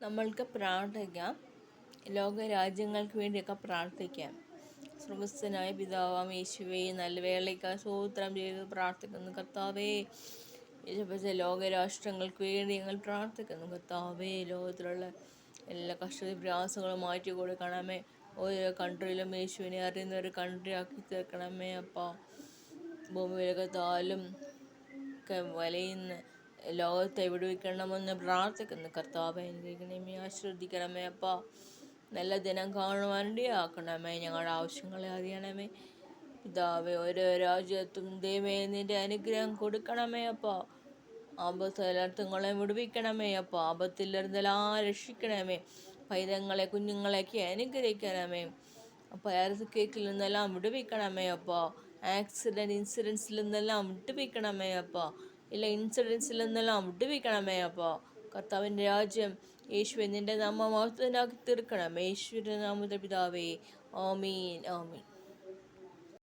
നമ്മൾക്ക് പ്രാർത്ഥിക്കാം. ലോകരാജ്യങ്ങൾക്ക് വേണ്ടിയൊക്കെ പ്രാർത്ഥിക്കാം. സ്വർഗസ്ഥനായ പിതാവാം യേശുവേ, നല്ല വേളയ്ക്കായി സ്തോത്രം ചെയ്ത് പ്രാർത്ഥിക്കുന്നു കർത്താവേ. യേശുവേ, ലോകരാഷ്ട്രങ്ങൾക്ക് വേണ്ടി ഞങ്ങൾ പ്രാർത്ഥിക്കുന്നു കർത്താവേ. ലോകത്തിലുള്ള എല്ലാ കഷ്ട പ്രയാസങ്ങളും മാറ്റി കൊടുക്കണമേ. ഓരോ കൺട്രിയിലും യേശുവിനെ അറിയുന്ന ഒരു കൺട്രി ആക്കി തീർക്കണമേ അപ്പാ. ഭൂമിയിലകത്താലും ഒക്കെ വലയുന്ന ലോകത്തെ വിടുവിക്കണമെന്ന് പ്രാർത്ഥിക്കുന്നു കർത്താവെ. അനുഗ്രഹിക്കണമേ, ആശ്രദിക്കണമേ അപ്പാ. നല്ല ദിനം കാണുവാൻ ഇടയാക്കണമേ. ഞങ്ങളുടെ ആവശ്യങ്ങളെ അറിയണമേ പിതാവേ. ഓരോ രാജ്യത്തും ദൈവമേ നിൻ്റെ അനുഗ്രഹം കൊടുക്കണമേ അപ്പാ. ആപത്തിലർത്തുങ്ങളെ വിടുവിക്കണമേ അപ്പാ. ആപത്തിലിരുന്നെല്ലാം രക്ഷിക്കണമേ. പൈതങ്ങളെ കുഞ്ഞുങ്ങളെയൊക്കെ അനുഗ്രഹിക്കണമേ അപ്പോൾ. എയർ കേക്കിൽ നിന്നെല്ലാം വിടുവിക്കണമേ അപ്പോൾ. ഇൻസിഡൻസിൽ നിന്നെല്ലാം വിടുവിക്കണമേ അപ്പോൾ. ഇൻസിഡൻസിൽ നിന്നെല്ലാം വിടുവിക്കണമേ അപ്പോൾ. കർത്താവിൻ്റെ രാജ്യം യേശുവെ നിൻ്റെ നാമം മഹത്വത്തിനാക്കി തീർക്കണമേ. യേശുവിൻ്റെ നാമത്തിൽ പിതാവേ, ആമീൻ ആമീൻ.